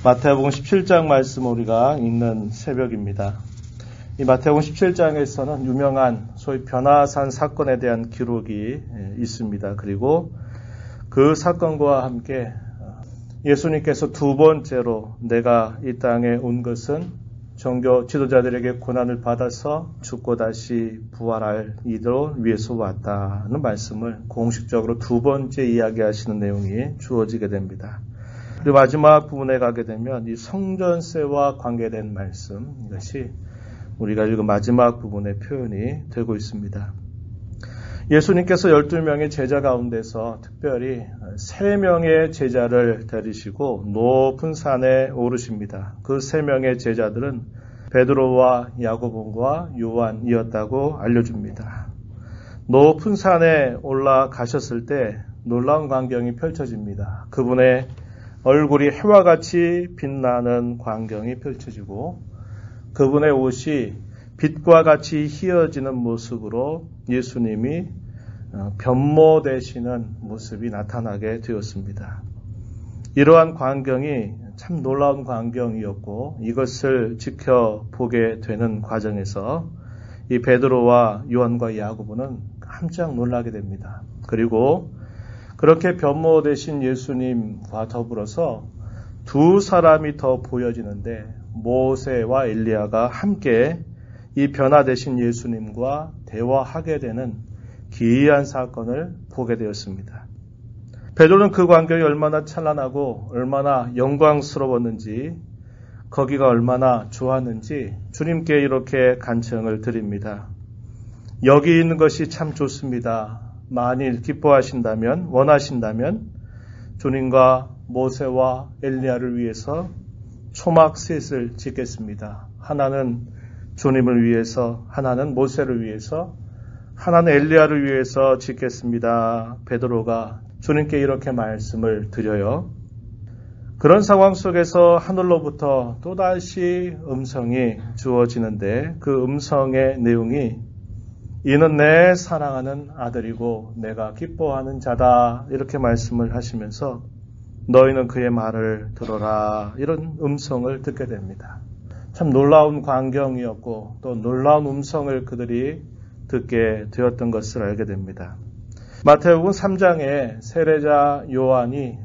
마태복음 17장 말씀 우리가 읽는 새벽입니다. 이 마태복음 17장에서는 유명한 소위 변화산 사건에 대한 기록이 있습니다. 그리고 그 사건과 함께 예수님께서 두 번째로 내가 이 땅에 온 것은 종교 지도자들에게 고난을 받아서 죽고 다시 부활할 이들 위해서 왔다는 말씀을 공식적으로 두 번째 이야기하시는 내용이 주어지게 됩니다. 그리고 마지막 부분에 가게 되면 이 성전세와 관계된 말씀, 이것이 우리가 읽은 마지막 부분의 표현이 되고 있습니다. 예수님께서 12명의 제자 가운데서 특별히 3명의 제자를 데리시고 높은 산에 오르십니다. 그 3명의 제자들은 베드로와 야고보와 요한이었다고 알려줍니다. 높은 산에 올라가셨을 때 놀라운 광경이 펼쳐집니다. 그분의 얼굴이 해와 같이 빛나는 광경이 펼쳐지고 그분의 옷이 빛과 같이 휘어지는 모습으로 예수님이 변모되시는 모습이 나타나게 되었습니다. 이러한 광경이 참 놀라운 광경이었고 이것을 지켜보게 되는 과정에서 이 베드로와 요한과 야고보는 깜짝 놀라게 됩니다. 그리고 그렇게 변모되신 예수님과 더불어서 두 사람이 더 보여지는데 모세와 엘리야가 함께 이 변화되신 예수님과 대화하게 되는 기이한 사건을 보게 되었습니다. 베드로는 그 광경이 얼마나 찬란하고 얼마나 영광스러웠는지 거기가 얼마나 좋았는지 주님께 이렇게 간청을 드립니다. 여기 있는 것이 참 좋습니다. 만일 기뻐하신다면 원하신다면 주님과 모세와 엘리야를 위해서 초막셋을 짓겠습니다. 하나는 주님을 위해서, 하나는 모세를 위해서, 하나는 엘리야를 위해서 짓겠습니다. 베드로가 주님께 이렇게 말씀을 드려요. 그런 상황 속에서 하늘로부터 또다시 음성이 주어지는데 그 음성의 내용이 이는 내 사랑하는 아들이고 내가 기뻐하는 자다 이렇게 말씀을 하시면서 너희는 그의 말을 들어라 이런 음성을 듣게 됩니다. 참 놀라운 광경이었고 또 놀라운 음성을 그들이 듣게 되었던 것을 알게 됩니다. 마태복음 3장에 세례자 요한이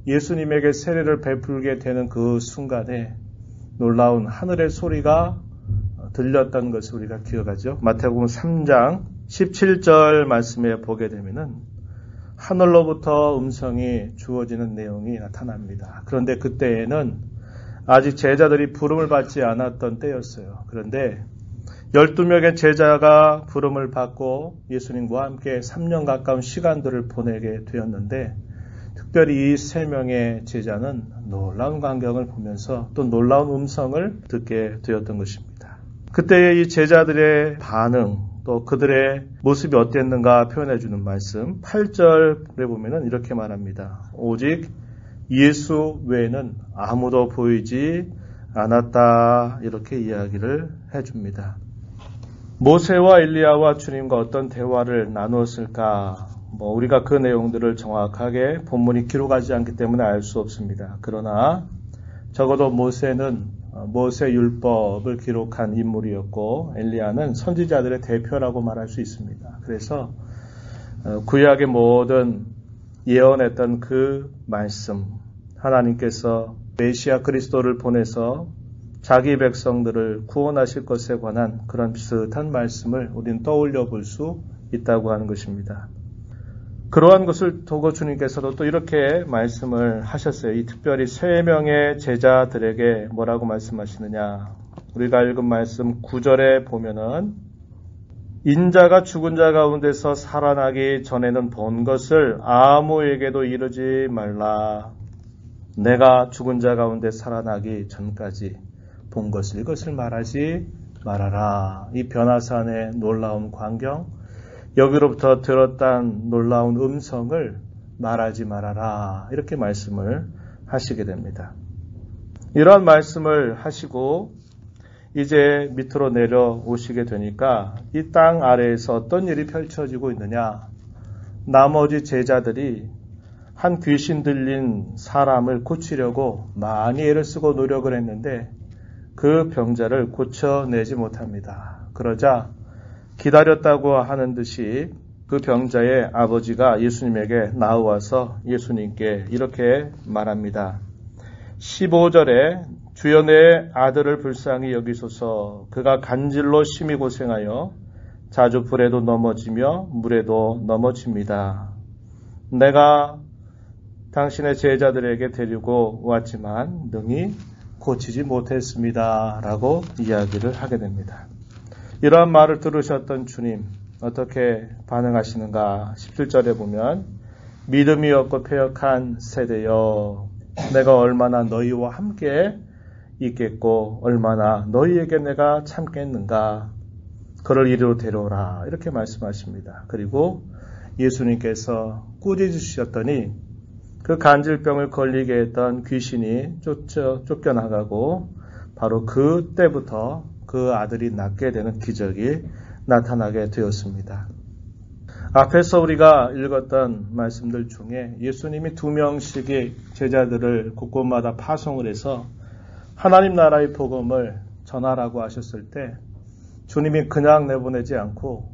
예수님에게 세례를 베풀게 되는 그 순간에 놀라운 하늘의 소리가 들렸던 것을 우리가 기억하죠. 마태복음 3장 17절 말씀에 보게 되면은 하늘로부터 음성이 주어지는 내용이 나타납니다. 그런데 그때에는 아직 제자들이 부름을 받지 않았던 때였어요. 그런데 12명의 제자가 부름을 받고 예수님과 함께 3년 가까운 시간들을 보내게 되었는데 특별히 이 3명의 제자는 놀라운 광경을 보면서 또 놀라운 음성을 듣게 되었던 것입니다. 그때의 이 제자들의 반응 또 그들의 모습이 어땠는가 표현해 주는 말씀 8절에 보면은 이렇게 말합니다. 오직 예수 외에는 아무도 보이지 않았다 이렇게 이야기를 해줍니다. 모세와 엘리야와 주님과 어떤 대화를 나누었을까? 우리가 그 내용들을 정확하게 본문이 기록하지 않기 때문에 알 수 없습니다. 그러나 적어도 모세는 모세 율법을 기록한 인물이었고 엘리야는 선지자들의 대표라고 말할 수 있습니다. 그래서 구약의 모든 예언했던 그 말씀 하나님께서 메시아 그리스도를 보내서 자기 백성들을 구원하실 것에 관한 그런 비슷한 말씀을 우리는 떠올려 볼 수 있다고 하는 것입니다. 그러한 것을 두고 주님께서도 또 이렇게 말씀을 하셨어요. 이 특별히 3명의 제자들에게 뭐라고 말씀하시느냐. 우리가 읽은 말씀 9절에 보면은 인자가 죽은 자 가운데서 살아나기 전에는 본 것을 아무에게도 이르지 말라. 내가 죽은 자 가운데 살아나기 전까지 본 것을 이것을 말하지 말아라. 이 변화산의 놀라운 광경 여기로부터 들었던 놀라운 음성을 말하지 말아라. 이렇게 말씀을 하시게 됩니다. 이러한 말씀을 하시고 이제 밑으로 내려오시게 되니까 이 땅 아래에서 어떤 일이 펼쳐지고 있느냐. 나머지 제자들이 한 귀신 들린 사람을 고치려고 많이 애를 쓰고 노력을 했는데 그 병자를 고쳐내지 못합니다. 그러자 기다렸다고 하는 듯이 그 병자의 아버지가 예수님에게 나와서 예수님께 이렇게 말합니다. 15절에 주여 내 아들을 불쌍히 여기소서. 그가 간질로 심히 고생하여 자주 불에도 넘어지며 물에도 넘어집니다. 내가 당신의 제자들에게 데리고 왔지만 능히 고치지 못했습니다. 라고 이야기를 하게 됩니다. 이러한 말을 들으셨던 주님 어떻게 반응하시는가? 17절에 보면 믿음이 없고 패역한 세대여, 내가 얼마나 너희와 함께 있겠고 얼마나 너희에게 내가 참겠는가? 그를 이리로 데려오라. 이렇게 말씀하십니다. 그리고 예수님께서 꾸짖으셨더니 그 간질병을 걸리게 했던 귀신이 쫓겨나가고 바로 그때부터 그 아들이 낫게 되는 기적이 나타나게 되었습니다. 앞에서 우리가 읽었던 말씀들 중에 예수님이 2명씩의 제자들을 곳곳마다 파송을 해서 하나님 나라의 복음을 전하라고 하셨을 때 주님이 그냥 내보내지 않고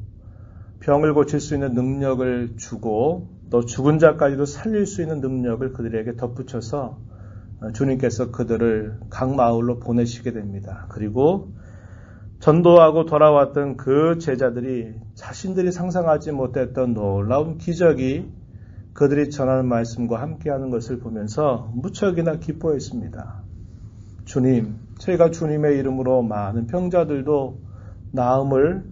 병을 고칠 수 있는 능력을 주고 또 죽은 자까지도 살릴 수 있는 능력을 그들에게 덧붙여서 주님께서 그들을 각 마을로 보내시게 됩니다. 그리고 전도하고 돌아왔던 그 제자들이 자신들이 상상하지 못했던 놀라운 기적이 그들이 전하는 말씀과 함께하는 것을 보면서 무척이나 기뻐했습니다. 주님, 저희가 주님의 이름으로 많은 병자들도 나음을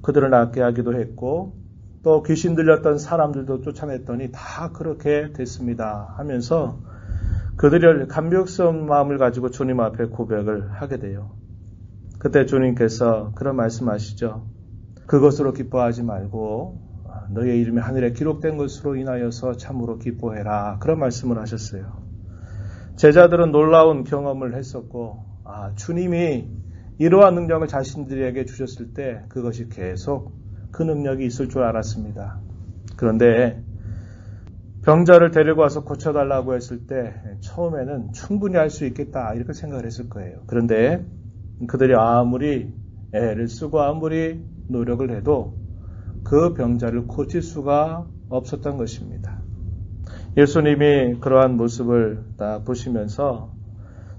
그들을 낫게 하기도 했고 또 귀신 들렸던 사람들도 쫓아냈더니 다 그렇게 됐습니다 하면서 그들이 감격스러운 마음을 가지고 주님 앞에 고백을 하게 돼요. 그때 주님께서 그런 말씀하시죠. 그것으로 기뻐하지 말고 너의 이름이 하늘에 기록된 것으로 인하여서 참으로 기뻐해라. 그런 말씀을 하셨어요. 제자들은 놀라운 경험을 했었고 주님이 이러한 능력을 자신들에게 주셨을 때 그것이 계속 그 능력이 있을 줄 알았습니다. 그런데 병자를 데리고 와서 고쳐달라고 했을 때 처음에는 충분히 할 수 있겠다 이렇게 생각을 했을 거예요. 그런데 그들이 아무리 애를 쓰고 아무리 노력을 해도 그 병자를 고칠 수가 없었던 것입니다. 예수님이 그러한 모습을 다 보시면서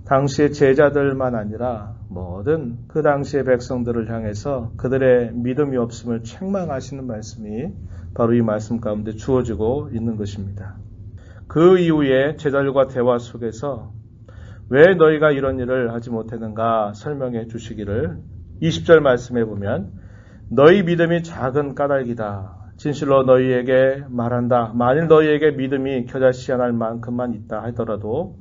당시의 제자들만 아니라 모든 그 당시의 백성들을 향해서 그들의 믿음이 없음을 책망하시는 말씀이 바로 이 말씀 가운데 주어지고 있는 것입니다. 그 이후에 제자들과 대화 속에서 왜 너희가 이런 일을 하지 못했는가 설명해 주시기를 20절 말씀해 보면 너희 믿음이 작은 까닭이다. 진실로 너희에게 말한다. 만일 너희에게 믿음이 겨자씨 한 알 만큼만 있다 하더라도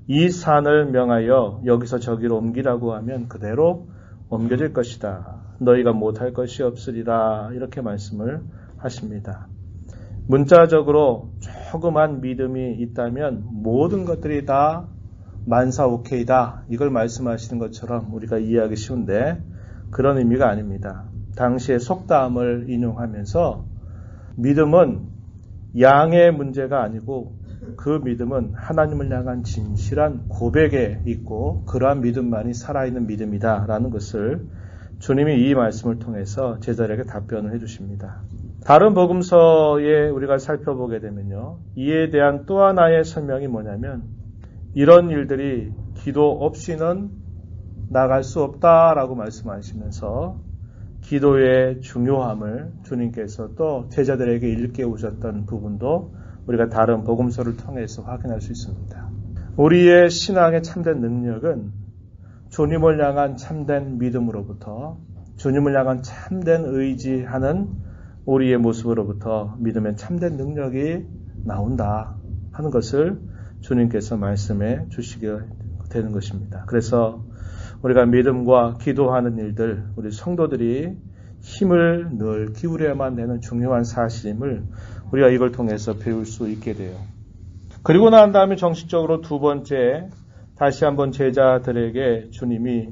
이 산을 명하여 여기서 저기로 옮기라고 하면 그대로 옮겨질 것이다. 너희가 못할 것이 없으리라. 이렇게 말씀을 하십니다. 문자적으로 조그만 믿음이 있다면 모든 것들이 다 만사 오케이다. 이걸 말씀하시는 것처럼 우리가 이해하기 쉬운데 그런 의미가 아닙니다. 당시의 속담을 인용하면서 믿음은 양의 문제가 아니고 그 믿음은 하나님을 향한 진실한 고백에 있고 그러한 믿음만이 살아있는 믿음이다라는 것을 주님이 이 말씀을 통해서 제자들에게 답변을 해주십니다. 다른 복음서에 우리가 살펴보게 되면요. 이에 대한 또 하나의 설명이 뭐냐면 이런 일들이 기도 없이는 나갈 수 없다라고 말씀하시면서 기도의 중요함을 주님께서 또 제자들에게 일깨우셨던 부분도 우리가 다른 복음서를 통해서 확인할 수 있습니다. 우리의 신앙의 참된 능력은 주님을 향한 참된 믿음으로부터 주님을 향한 참된 의지하는 우리의 모습으로부터 믿음의 참된 능력이 나온다 하는 것을 주님께서 말씀해 주시게 되는 것입니다. 그래서 우리가 믿음과 기도하는 일들, 우리 성도들이 힘을 늘 기울여야만 되는 중요한 사실임을 우리가 이걸 통해서 배울 수 있게 돼요. 그리고 난 다음에 정식적으로 두 번째 다시 한번 제자들에게 주님이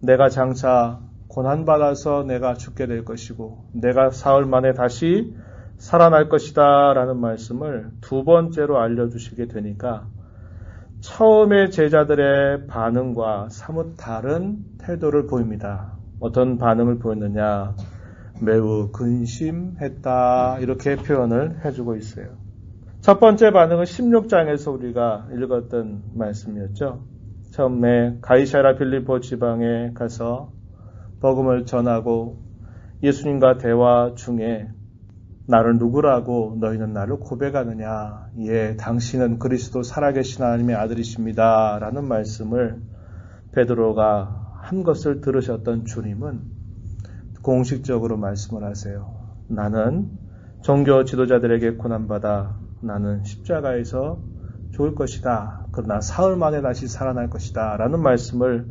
내가 장차 고난받아서 내가 죽게 될 것이고 내가 사흘 만에 다시 살아날 것이다 라는 말씀을 두 번째로 알려주시게 되니까 처음에 제자들의 반응과 사뭇 다른 태도를 보입니다. 어떤 반응을 보였느냐? 매우 근심했다 이렇게 표현을 해주고 있어요. 첫 번째 반응은 16장에서 우리가 읽었던 말씀이었죠. 처음에 가이사랴 빌립보 지방에 가서 복음을 전하고 예수님과 대화 중에 나를 누구라고 너희는 나를 고백하느냐? 예, 당신은 그리스도 살아계신 하나님의 아들이십니다. 라는 말씀을 베드로가 한 것을 들으셨던 주님은 공식적으로 말씀을 하세요. 나는 종교 지도자들에게 고난받아 나는 십자가에서 죽을 것이다. 그러나 사흘 만에 다시 살아날 것이다. 라는 말씀을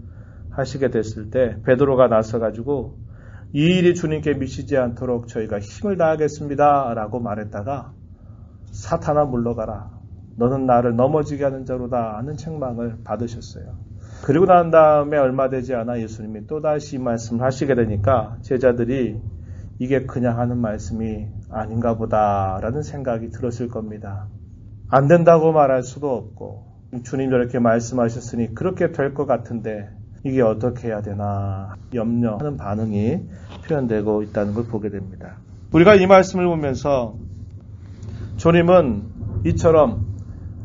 하시게 됐을 때 베드로가 나서가지고 이 일이 주님께 미치지 않도록 저희가 힘을 다하겠습니다. 라고 말했다가 사탄아 물러가라. 너는 나를 넘어지게 하는 자로다. 하는 책망을 받으셨어요. 그리고 난 다음에 얼마 되지 않아 예수님이 또다시 이 말씀을 하시게 되니까 제자들이 이게 그냥 하는 말씀이 아닌가 보다 라는 생각이 들었을 겁니다. 안 된다고 말할 수도 없고 주님 저렇게 말씀하셨으니 그렇게 될 것 같은데 이게 어떻게 해야 되나 염려하는 반응이 표현되고 있다는 걸 보게 됩니다. 우리가 이 말씀을 보면서 주님은 이처럼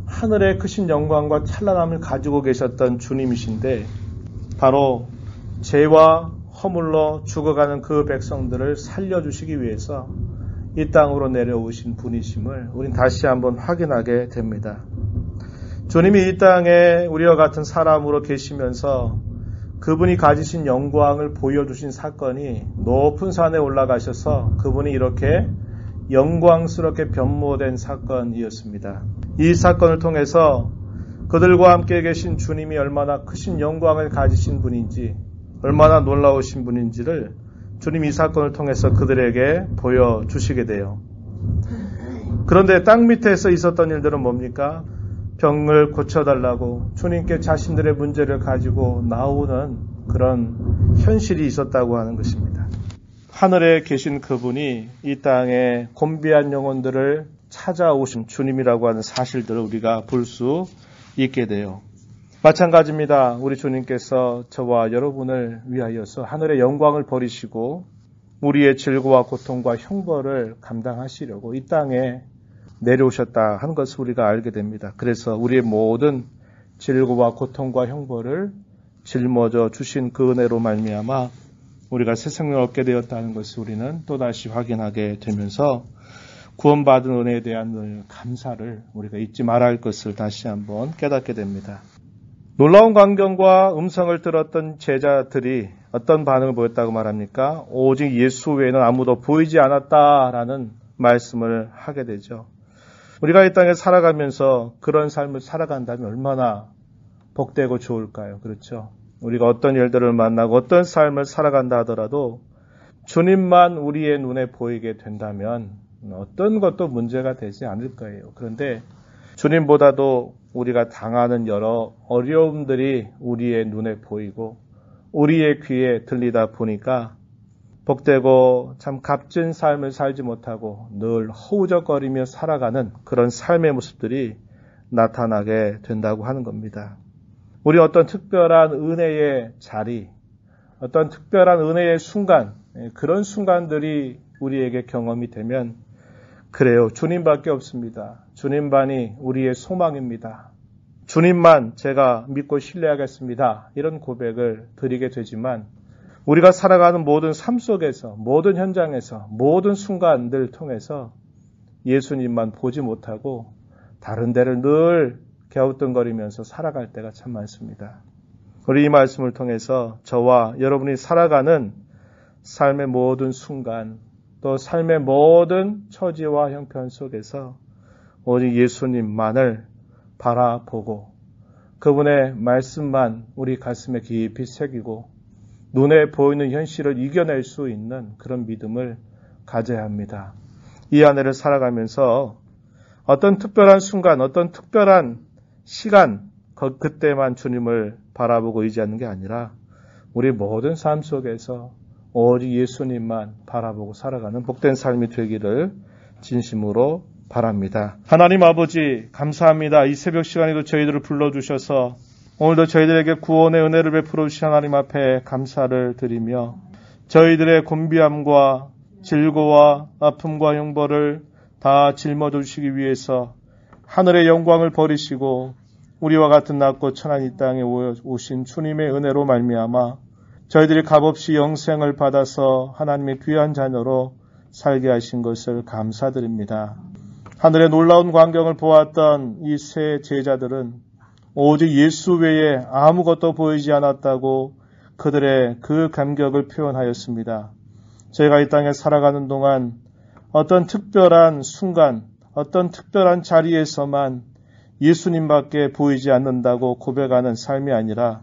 하늘의 크신 영광과 찬란함을 가지고 계셨던 주님이신데 바로 죄와 허물로 죽어가는 그 백성들을 살려주시기 위해서 이 땅으로 내려오신 분이심을 우린 다시 한번 확인하게 됩니다. 주님이 이 땅에 우리와 같은 사람으로 계시면서 그분이 가지신 영광을 보여주신 사건이 높은 산에 올라가셔서 그분이 이렇게 영광스럽게 변모된 사건이었습니다. 이 사건을 통해서 그들과 함께 계신 주님이 얼마나 크신 영광을 가지신 분인지 얼마나 놀라우신 분인지를 주님이 이 사건을 통해서 그들에게 보여주시게 돼요. 그런데 땅 밑에서 있었던 일들은 뭡니까? 병을 고쳐달라고 주님께 자신들의 문제를 가지고 나오는 그런 현실이 있었다고 하는 것입니다. 하늘에 계신 그분이 이 땅에 곤비한 영혼들을 찾아오신 주님이라고 하는 사실들을 우리가 볼 수 있게 돼요. 마찬가지입니다. 우리 주님께서 저와 여러분을 위하여서 하늘의 영광을 버리시고 우리의 질고와 고통과 형벌을 감당하시려고 이 땅에 내려오셨다 하는 것을 우리가 알게 됩니다. 그래서 우리의 모든 질고와 고통과 형벌을 짊어져 주신 그 은혜로 말미암아 우리가 새 생명을 얻게 되었다는 것을 우리는 또다시 확인하게 되면서 구원받은 은혜에 대한 감사를 우리가 잊지 말아야 할 것을 다시 한번 깨닫게 됩니다. 놀라운 광경과 음성을 들었던 제자들이 어떤 반응을 보였다고 말합니까? 오직 예수 외에는 아무도 보이지 않았다라는 말씀을 하게 되죠. 우리가 이 땅에 살아가면서 그런 삶을 살아간다면 얼마나 복되고 좋을까요? 그렇죠? 우리가 어떤 일들을 만나고 어떤 삶을 살아간다 하더라도 주님만 우리의 눈에 보이게 된다면 어떤 것도 문제가 되지 않을 거예요. 그런데 주님보다도 우리가 당하는 여러 어려움들이 우리의 눈에 보이고 우리의 귀에 들리다 보니까 복되고 참 값진 삶을 살지 못하고 늘 허우적거리며 살아가는 그런 삶의 모습들이 나타나게 된다고 하는 겁니다. 우리 어떤 특별한 은혜의 자리, 어떤 특별한 은혜의 순간, 그런 순간들이 우리에게 경험이 되면 그래요. 주님밖에 없습니다. 주님만이 우리의 소망입니다. 주님만 제가 믿고 신뢰하겠습니다. 이런 고백을 드리게 되지만 우리가 살아가는 모든 삶 속에서, 모든 현장에서, 모든 순간들 통해서 예수님만 보지 못하고 다른 데를 늘 갸우뚱거리면서 살아갈 때가 참 많습니다. 우리 이 말씀을 통해서 저와 여러분이 살아가는 삶의 모든 순간, 또 삶의 모든 처지와 형편 속에서 오직 예수님만을 바라보고 그분의 말씀만 우리 가슴에 깊이 새기고 눈에 보이는 현실을 이겨낼 수 있는 그런 믿음을 가져야 합니다. 이 안에를 살아가면서 어떤 특별한 순간, 어떤 특별한 시간, 그때만 주님을 바라보고 의지하는 게 아니라 우리 모든 삶 속에서 오직 예수님만 바라보고 살아가는 복된 삶이 되기를 진심으로 바랍니다. 하나님 아버지 감사합니다. 이 새벽 시간에도 저희들을 불러주셔서 오늘도 저희들에게 구원의 은혜를 베풀어 주신 하나님 앞에 감사를 드리며 저희들의 곤비함과 질고와 아픔과 형벌을 다 짊어져 주시기 위해서 하늘의 영광을 버리시고 우리와 같은 낮고 천한 이 땅에 오신 주님의 은혜로 말미암아 저희들이 값없이 영생을 받아서 하나님의 귀한 자녀로 살게 하신 것을 감사드립니다. 하늘의 놀라운 광경을 보았던 이 세 제자들은 오직 예수 외에 아무것도 보이지 않았다고 그들의 그 감격을 표현하였습니다. 저희가 이 땅에 살아가는 동안 어떤 특별한 순간, 어떤 특별한 자리에서만 예수님밖에 보이지 않는다고 고백하는 삶이 아니라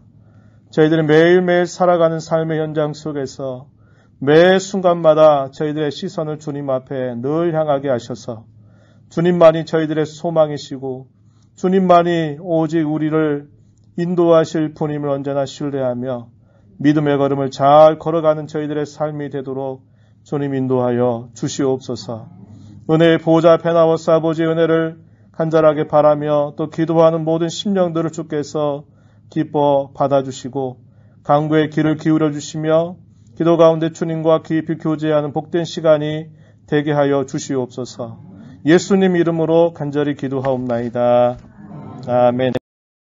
저희들이 매일매일 살아가는 삶의 현장 속에서 매 순간마다 저희들의 시선을 주님 앞에 늘 향하게 하셔서 주님만이 저희들의 소망이시고 주님만이 오직 우리를 인도하실 분임을 언제나 신뢰하며 믿음의 걸음을 잘 걸어가는 저희들의 삶이 되도록 주님 인도하여 주시옵소서. 은혜의 보좌 앞에 나와서 아버지의 은혜를 간절하게 바라며 또 기도하는 모든 심령들을 주께서 기뻐 받아주시고 강구의 귀를 기울여 주시며 기도 가운데 주님과 깊이 교제하는 복된 시간이 되게 하여 주시옵소서. 예수님 이름으로 간절히 기도하옵나이다. 아멘.